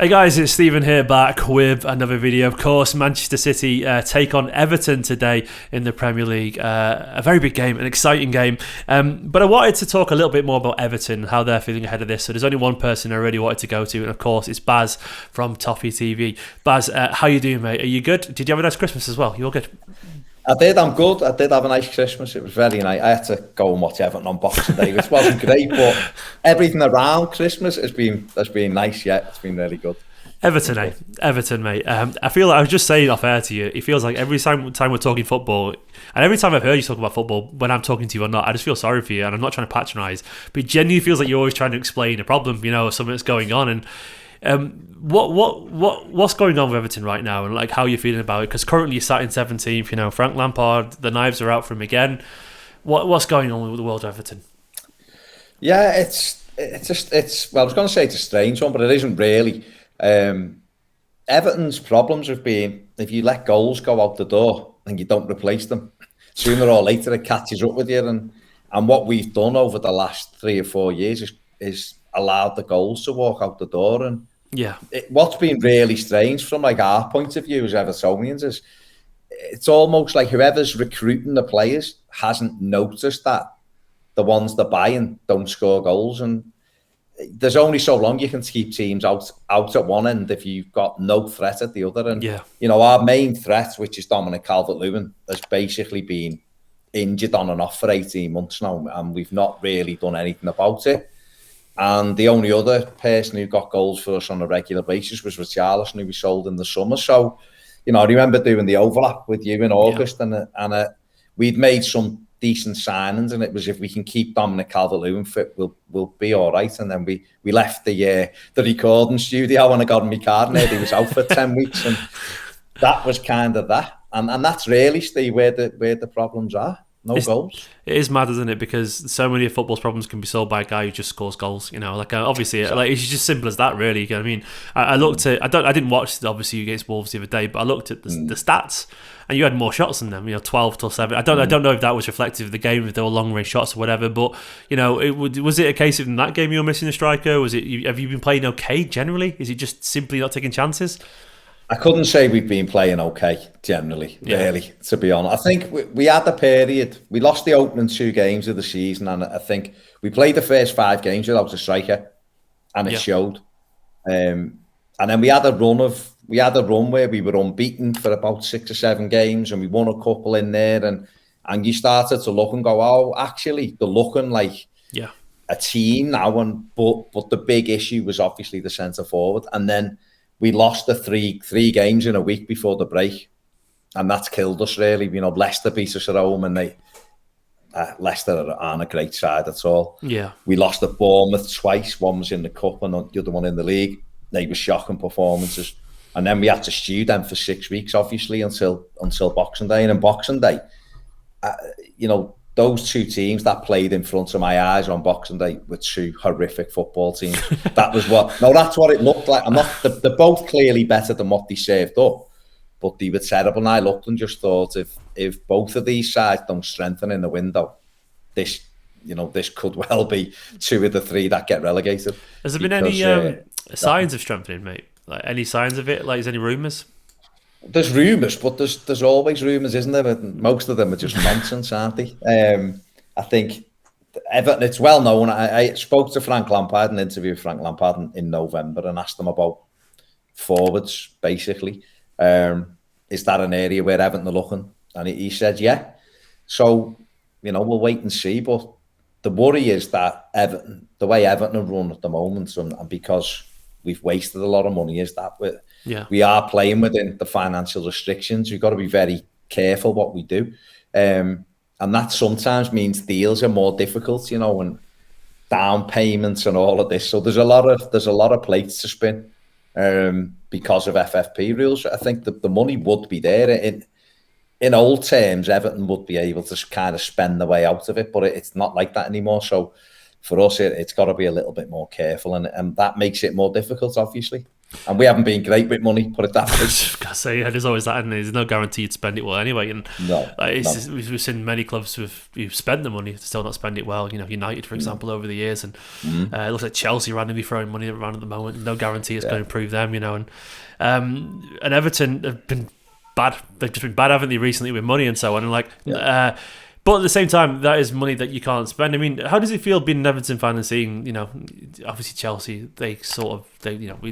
Hey guys, it's Stephen here, back with another video. Of course, Manchester City take on Everton today in the Premier League. A very big game, an exciting game. But I wanted to talk a little bit more about Everton, how they're feeling ahead of this. So there's only one person I really wanted to go to, and of course it's Baz from Toffee TV. Baz, how you doing, mate? Are you good? Did you have a nice Christmas as well? You all good? I did, I'm good. I did have a nice Christmas. It was very nice. I had to go and watch Everton on Boxing Day, which wasn't great, but everything around Christmas has been nice, yeah. It's been really good. Everton, Everton, mate. I feel like I was just saying off air to you, it feels like every time we're talking football, and every time I've heard you talk about football, when I'm talking to you or not, I just feel sorry for you, and I'm not trying to patronise, but it genuinely feels like you're always trying to explain a problem, something that's going on. And what's going on with Everton right now, and like how you're feeling about it? Because currently you're sat in 17th. Frank Lampard, the knives are out for him again. What's going on with the world of Everton? Yeah, it's well, I was going to say it's a strange one, but it isn't really. Everton's problems have been, if you let goals go out the door and you don't replace them, sooner or later it catches up with you. And what we've done over the last 3 or 4 years is allowed the goals to walk out the door. And what's been really strange from like our point of view as Evertonians is it's almost like whoever's recruiting the players hasn't noticed that the ones they're buying don't score goals. And there's only so long you can keep teams out at one end if you've got no threat at the other. And our main threat, which is 𝐿𝐷𝐼𝐻𝐿, has basically been injured on and off for 18 months now, and we've not really done anything about it. And the only other person who got goals for us on a regular basis was 𝐌𝐿𝐷𝐼𝐻𝐿, who we sold in the summer. So, I remember doing the overlap with you in August, and we'd made some decent signings, and it was, if we can keep 𝐿𝐷𝐼𝐻𝐿 fit, we'll be all right. And then we left the recording studio when I got my card made. He was out for 10 weeks, and that was kind of that. And that's really, Steve, where the problems are. Goals. It is mad, isn't it? Because so many of football's problems can be solved by a guy who just scores goals. Obviously, it's just simple as that, really. You know what I mean? I looked at, I didn't watch obviously against Wolves the other day, but I looked at the stats, and you had more shots than them. 12-7. I don't know if that was reflective of the game, if they were long range shots or whatever. But was it a case of in that game you were missing a striker? Have you been playing okay generally? Is it just simply not taking chances? I couldn't say we've been playing okay, generally, really, to be honest. I think we had a period, we lost the opening 2 games of the season, and I think we played the first 5 games without a striker, and it showed. And then we had a run where we were unbeaten for about 6 or 7 games, and we won a couple in there, and you started to look and go, oh, actually, they're looking like a team now, but the big issue was obviously the centre forward. And then we lost the three games in a week before the break, and that's killed us, really. Leicester beat us at home, and Leicester aren't a great side at all. Yeah, we lost at Bournemouth twice. One was in the cup, and the other one in the league. They were shocking performances, and then we had to stew them for 6 weeks, obviously, until Boxing Day. And in Boxing Day, those 2 teams that played in front of my eyes on Boxing Day were 2 horrific football teams. That's what it looked like. They're both clearly better than what they served up, but they were terrible. And I looked and just thought, if both of these sides don't strengthen in the window, this could well be 2 of the 3 that get relegated. Has there been any signs of strengthening, mate? Like any signs of it? Like, is there any rumours? There's rumours, but there's always rumours, isn't there? But most of them are just nonsense, aren't they? I think Everton, it's well known. I spoke to Frank Lampard, an interview with Frank Lampard in November, and asked him about forwards, basically. Is that an area where Everton are looking? And he said, yeah. So, we'll wait and see. But the worry is that Everton, the way Everton are run at the moment, and because we've wasted a lot of money, is that we are playing within the financial restrictions. We've got to be very careful what we do. And that sometimes means deals are more difficult, and down payments and all of this. So there's a lot of plates to spin because of FFP rules. I think the money would be there. In old terms, Everton would be able to kind of spend the way out of it, but it's not like that anymore. So for us, it's got to be a little bit more careful, and that makes it more difficult, obviously. And we haven't been great with money, put it that way. I say, yeah, there's always that, and there's no guarantee you'd spend it well anyway. And No. Just, we've seen many clubs who've spent the money to still not spend it well. United, for example, over the years, and it looks like Chelsea randomly throwing money around at the moment. No guarantee it's going to improve them, and Everton have been bad. They've just been bad, haven't they, recently with money and so on. And but at the same time, that is money that you can't spend. I mean, how does it feel being an Everton fan and seeing, obviously Chelsea, we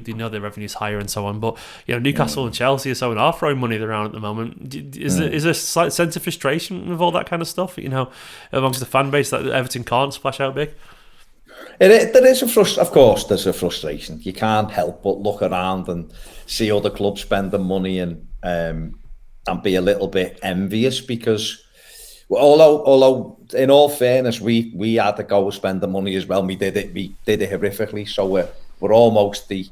know their revenue's higher and so on, but Newcastle and Chelsea and so on are throwing money around at the moment. Is there a slight sense of frustration with all that kind of stuff, amongst the fan base that Everton can't splash out big? There is of course, there's a frustration. You can't help but look around and see other clubs spending money and be a little bit envious because. Although, in all fairness, we had to go spend the money as well. We did it horrifically. So we're almost the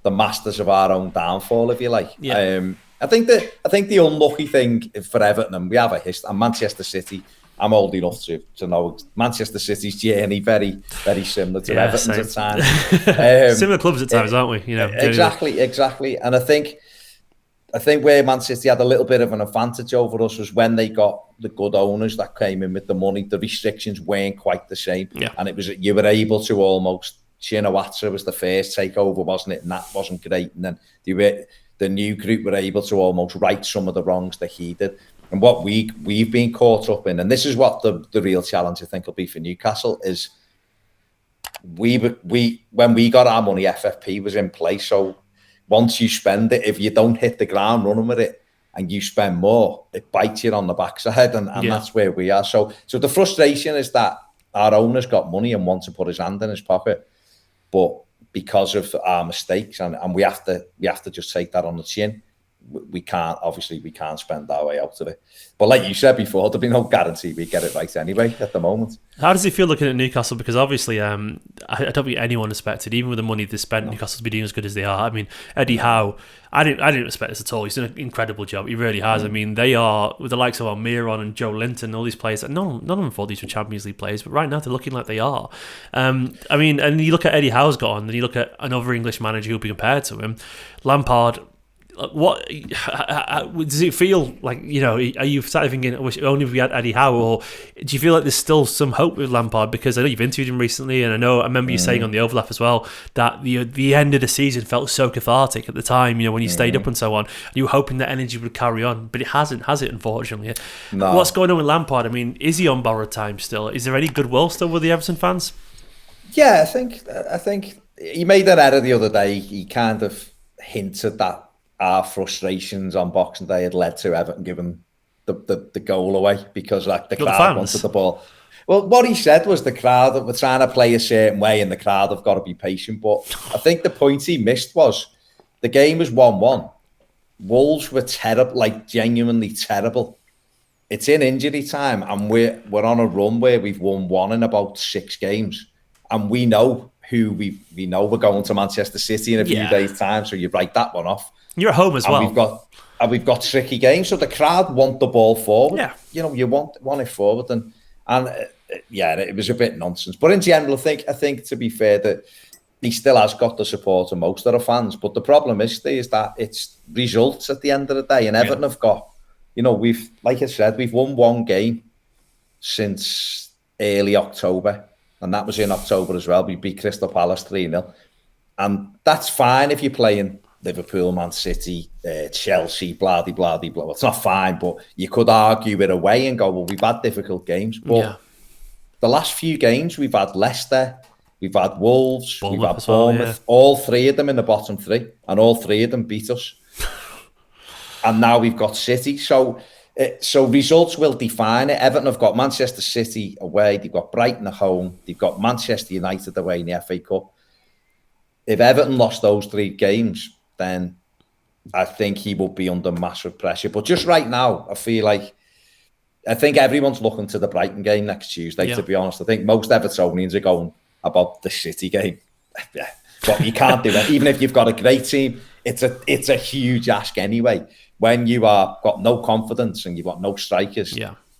masters of our own downfall, if you like. Yeah. I think the unlucky thing for Everton, and we have a history, and Manchester City. I'm old enough to know Manchester City's journey very, very similar to Everton's at times. Similar clubs at times, aren't we? Exactly. And I think where Man City had a little bit of an advantage over us was when they got the good owners that came in with the money. The restrictions weren't quite the same, and it was you were able to almost. 𝐿𝐴 was the first takeover, wasn't it? And that wasn't great. And then the new group were able to almost right some of the wrongs that he did. And what we've been caught up in, and this is what the real challenge I think will be for Newcastle is when we got our money, FFP was in place, so. Once you spend it, if you don't hit the ground running with it and you spend more, it bites you on the backside, and that's where we are. So the frustration is that our owner's got money and wants to put his hand in his pocket, but because of our mistakes, and we have to just take that on the chin. We can't spend our way out of it. But like you said before, there'll be no guarantee we get it right anyway at the moment. How does it feel looking at Newcastle? Because obviously, I don't think anyone expected, even with the money they spent, Newcastle to be doing as good as they are. I mean, Eddie Howe, I didn't expect this at all. He's done an incredible job. He really has. I mean, they are, with the likes of Almiron and Joe Linton, all these players, none of them thought these were Champions League players, but right now they're looking like they are. I mean, and you look at Eddie Howe's got on, then you look at another English manager who'll be compared to him, Lampard. What does it feel like? Are you starting thinking, I wish only if we had Eddie Howe, or do you feel like there's still some hope with Lampard? Because I know you've interviewed him recently, and I remember you saying on the overlap as well that the end of the season felt so cathartic at the time. When you stayed up and so on, and you were hoping that energy would carry on, but it hasn't, has it? Unfortunately, no. What's going on with Lampard? I mean, is he on borrowed time still? Is there any goodwill still with the Everton fans? Yeah, I think he made an error the other day. He kind of hinted that our frustrations on Boxing Day had led to Everton giving the goal away because the crowd wanted the ball. Well, what he said was the crowd that were trying to play a certain way and the crowd have got to be patient. But I think the point he missed was the game was 1-1. Wolves were terrible, like genuinely terrible. It's in injury time and we're on a run where we've won one in about 6 games. And we know who we know we're going to Manchester City in a few days' time. So you write that one off. You're at home as well. We've got tricky games, so the crowd want the ball forward. Yeah. You want it forward, and it was a bit nonsense. But in general, I think to be fair, that he still has got the support of most of the fans. But the problem is that it's results at the end of the day, and Everton have got, we've, like I said, we've won one game since early October, and that was in October as well. We beat Crystal Palace 3-0, and that's fine if you're playing Liverpool, Man City, Chelsea, blah, blah, blah, blah. It's not fine, but you could argue it away and go, well, we've had difficult games. But the last few games, we've had Leicester, we've had Wolves, we've had Bournemouth, all 3 of them in the bottom 3, and all 3 of them beat us. And now we've got City. So results will define it. Everton have got Manchester City away, they've got Brighton at home, they've got Manchester United away in the FA Cup. If Everton lost those 3 games, then I think he will be under massive pressure. But just right now, I think everyone's looking to the Brighton game next Tuesday, to be honest. I think most Evertonians are going about the City game. But you can't do it. Even if you've got a great team, it's a huge ask anyway. When you got no confidence and you've got no strikers,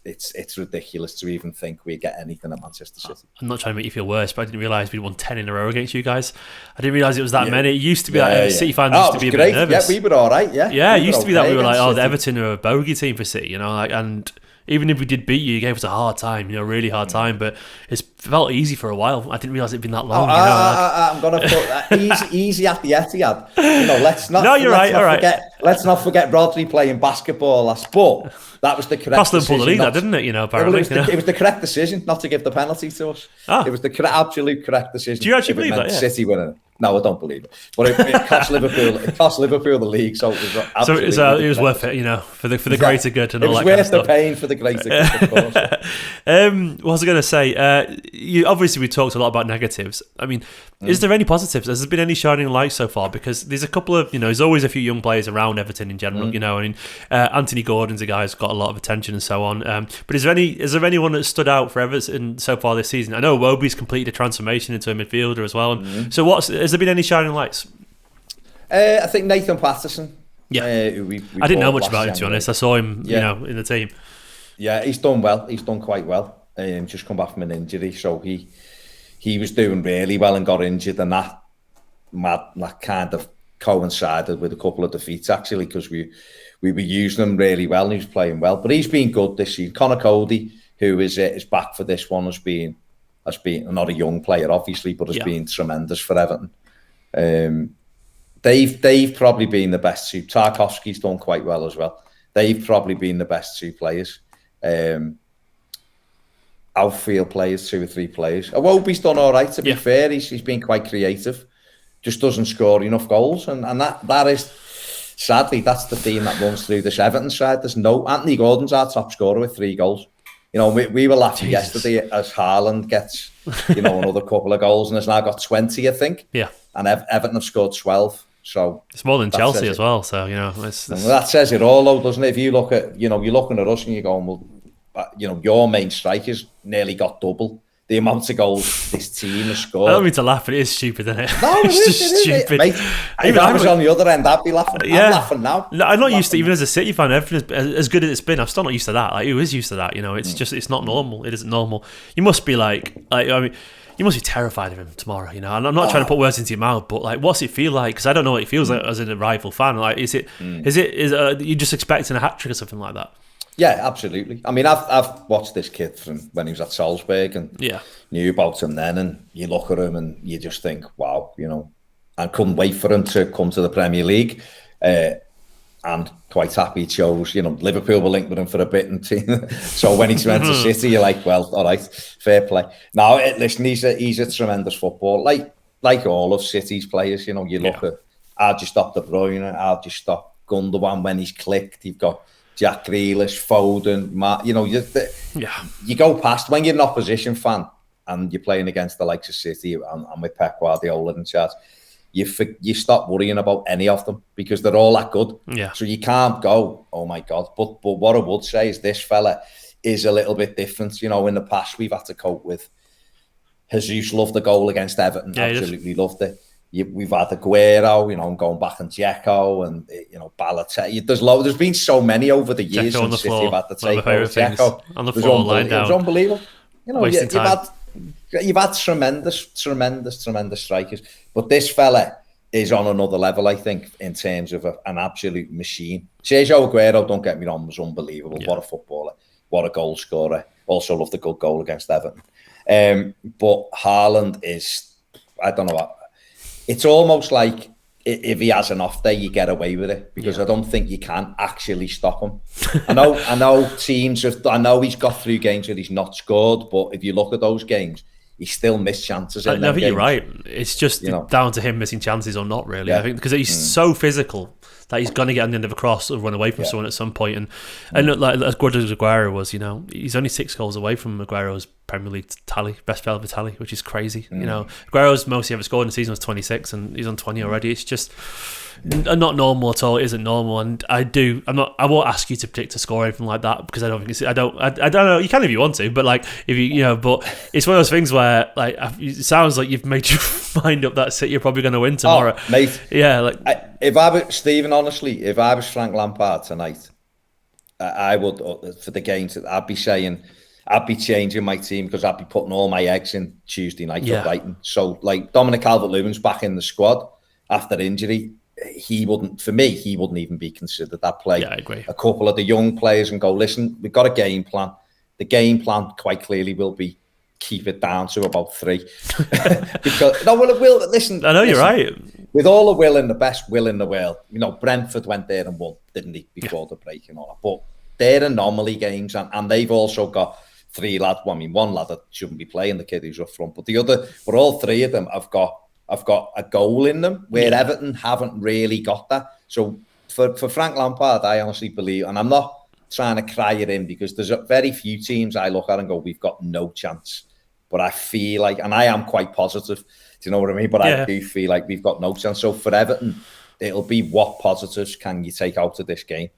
it's ridiculous to even think we get anything at Manchester City. I'm not trying to make you feel worse, but I didn't realise we'd won 10 in a row against you guys. I didn't realise it was that many. It used to be City fans used to be a bit nervous. Yeah, we were all right. Yeah, it used to be that we were like, oh, the Everton are a bogey team for City, and even if we did beat you, you gave us a hard time, really hard time. But it felt easy for a while. I didn't realise it'd been that long. I'm gonna put that easy at the Etihad. Let's not. No, you're right. All right. Let's not forget Rodri playing basketball last sport. That was the correct decision. Pulled the lead, didn't it? Apparently, it was the correct decision not to give the penalty to us. It was the absolute correct decision. Do you actually believe that? Yeah. City winning it. No, I don't believe it. But it cost Liverpool. It cost Liverpool the league, so it was absolutely. So it was worth it, for the greater good and all that. It was worth the pain for the greater good. Of course. What was I going to say? Obviously, we talked a lot about negatives. I mean, is there any positives? Has there been any shining lights so far? Because there's a couple of, there's always a few young players around Everton in general. Anthony Gordon's a guy who's got a lot of attention and so on. But is there anyone that stood out for Everton so far this season? I know Iwobi's completed a transformation into a midfielder as well. So has there been any shining lights? I think Nathan Patterson. Yeah, we I didn't know much about him, to be honest. I saw him, in the team. Yeah, he's done well. He's done quite well. Just come back from an injury, so he was doing really well and got injured, and that kind of coincided with a couple of defeats actually, because we were using him really well and he was playing well. But he's been good this season. 𝐿𝐴, who is back for this one, has been not a young player obviously, but has been tremendous for Everton. They've probably been the best two. Tarkowski's done quite well as well. They've probably been the best two players. Outfield players, 2 or 3 players. Iwobi's done all right, to be fair. He's been quite creative. Just doesn't score enough goals, and that is, sadly, that's the theme that runs through this Everton side. There's no Anthony Gordon's our top scorer with 3 goals. We were laughing yesterday as Haaland gets another couple of goals and has now got 20, I think. Yeah, and Everton have scored 12. So it's more than Chelsea as well. So that says it all, though, doesn't it? If you look at you're looking at us and you're going, well, your main strikers nearly got double the amount of goals this team has scored. I don't mean to laugh, but it is stupid, isn't it? No, it's just stupid. Mate, if I was on the other end, I'd be laughing. Yeah. I'm laughing now. No, I'm not used to, even as a City fan, everything as good as it's been, I'm still not used to that. Like, who is used to that? It's just, it's not normal. It isn't normal. You must be you must be terrified of him tomorrow, And I'm not trying to put words into your mouth, but what's it feel like? Because I don't know what it feels like as a rival fan. Is you just expecting a hat trick or something like that? Yeah, absolutely. I mean, I've watched this kid from when he was at Salzburg and knew about him then, and you look at him and you just think, wow, I couldn't wait for him to come to the Premier League. And quite happy it shows, Liverpool were linked with him for a bit, and so when he went to City, you're like, well, all right, fair play. Now, listen, he's a tremendous footballer, like all of City's players. You look at how do you stop De Bruyne, how do you stop Gundogan when he's clicked. You've got Jack Grealish, Foden, you go past when you're an opposition fan and you're playing against the likes of City and with Pep Guardiola in charge. You stop worrying about any of them because they're all that good. Yeah. So you can't go, oh my God. But what I would say is this fella is a little bit different. In the past we've had to cope with Jesus loved the goal against Everton. Yeah, absolutely loved it. We've had Aguero, and going back on Dzeko and Balotelli. There's been so many over the years on the City floor. have had to take over. Dzeko on the floor, lying down. It was unbelievable. Wasting time. You've had tremendous strikers, but this fella is on another level, I think, in terms of an absolute machine. Sergio Aguero, don't get me wrong, was unbelievable. Yeah. What a footballer, what a goal scorer. Also loved a good goal against Everton. But Haaland is, I don't know what. It's almost like if he has an off day, you get away with it because I don't think you can actually stop him. I know teams I know he's got through games where he's not scored, but if you look at those games, he still missed chances. I think you're right. It's just down to him missing chances or not, really. I think because he's so physical that he's going to get on the end of a cross or run away from someone at some point. And look, like as good as Aguero was, he's only 6 goals away from Aguero's Premier League tally, best player tally, which is crazy. Aguero's most he ever scored in the season was 26, and he's on 20 already. It's just not normal at all. It isn't normal, and I won't ask you to predict a score or anything like that because I don't think I don't know. You can if you want to, but but it's one of those things where it sounds like you've made your mind up that City you're probably going to win tomorrow. Oh, mate, yeah. If I was Stephen, honestly, if I was Frank Lampard tonight, I would, for the games, I'd be saying, I'd be changing my team because I'd be putting all my eggs in Tuesday night for Brighton. So, like, Dominic Calvert-Lewin's back in the squad after injury. He wouldn't even be considered. That play I agree. A couple of the young players and go, listen, we've got a game plan. The game plan quite clearly will be keep it down to about 3. Because no, well, it will. Listen, I know you're right. With all the will and the best will in the world, you know, Brentford went there and won, didn't he, before the break and all that. But they're anomaly games, and they've also got 3 lads. Well, I mean, one lad that shouldn't be playing, the kid who's up front, but all 3 of them have got a goal in them, where Everton haven't really got that. So for Frank Lampard, I honestly believe, and I'm not trying to cry it in because there's very few teams I look at and go, we've got no chance. But I feel like, and I am quite positive, do you know what I mean? But I do feel like we've got no chance. So for Everton, it'll be what positives can you take out of this game?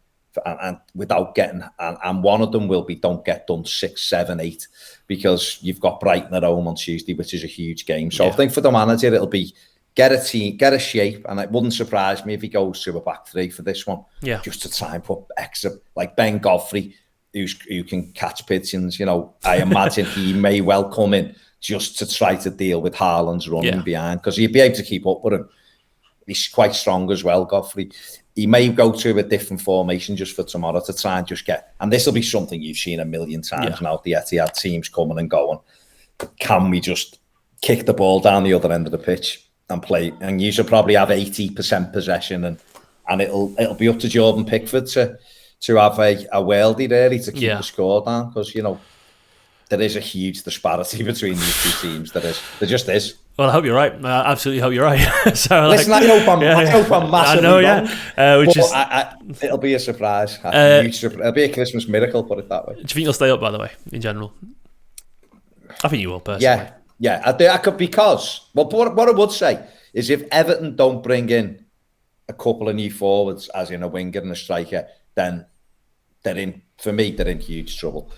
And without getting, and one of them will be don't get done 6, 7, 8, because you've got Brighton at home on Tuesday, which is a huge game. So I think for the manager, it'll be get a team, get a shape, and it wouldn't surprise me if he goes to a back 3 for this one. Yeah, just to try and put extra, like Ben Godfrey, who can catch pigeons. You know, I imagine he may well come in just to try to deal with Haaland's running behind, because he'd be able to keep up with him. He's quite strong as well, Godfrey. He may go to a different formation just for tomorrow to try and just get, and this will be something you've seen a million times now, the Etihad teams coming and going. Can we just kick the ball down the other end of the pitch and play? And you should probably have 80% possession, and it'll be up to Jordan Pickford to have a worldie really to keep the score down, because, you know, there is a huge disparity between these 2 teams. There just is. Well, I hope you're right. I absolutely hope you're right. So, listen, I hope I'm massively wrong. It'll be a surprise. It'll be a Christmas miracle, put it that way. Do you think you'll stay up, by the way, in general? I think you will, personally. Yeah. I could, because, well, what I would say is if Everton don't bring in a couple of new forwards, as in a winger and a striker, then they're in huge trouble.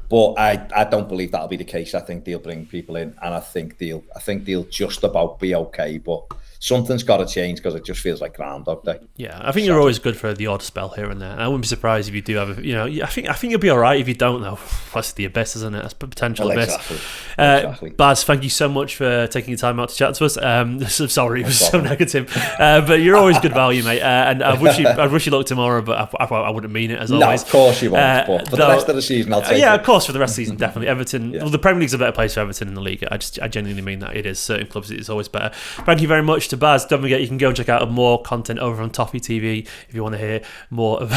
But I don't believe that'll be the case. I think they'll bring people in, and I think they'll just about be okay. But something's got to change, because it just feels like Groundhog Day. Yeah, I think you're always good for the odd spell here and there. And I wouldn't be surprised if you do have I think you'll be all right if you don't, though. That's the abyss, isn't it? That's potential abyss. Exactly. Baz, thank you so much for taking your time out to chat to us. Sorry, it was so negative. But you're always good value, mate. And I wish you luck tomorrow, but I wouldn't mean it, as always. No, of course you won't. But for the rest of the season, I'll take it. Yeah, of course, for the rest of the season, definitely. Everton, well, the Premier League's a better place for Everton in the league. I genuinely mean that. It is. Certain clubs, it's always better. Thank you very much to Baz. Don't forget, you can go and check out more content over on Toffee TV if you want to hear more of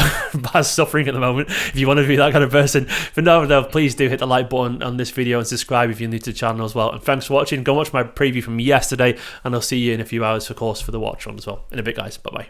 Baz suffering at the moment, if you want to be that kind of person. But no, please do hit the like button on this video and subscribe if you're new to the channel as well. And thanks for watching. Go watch my preview from yesterday, and I'll see you in a few hours, of course, for the watch on as well. In a bit, guys. Bye-bye.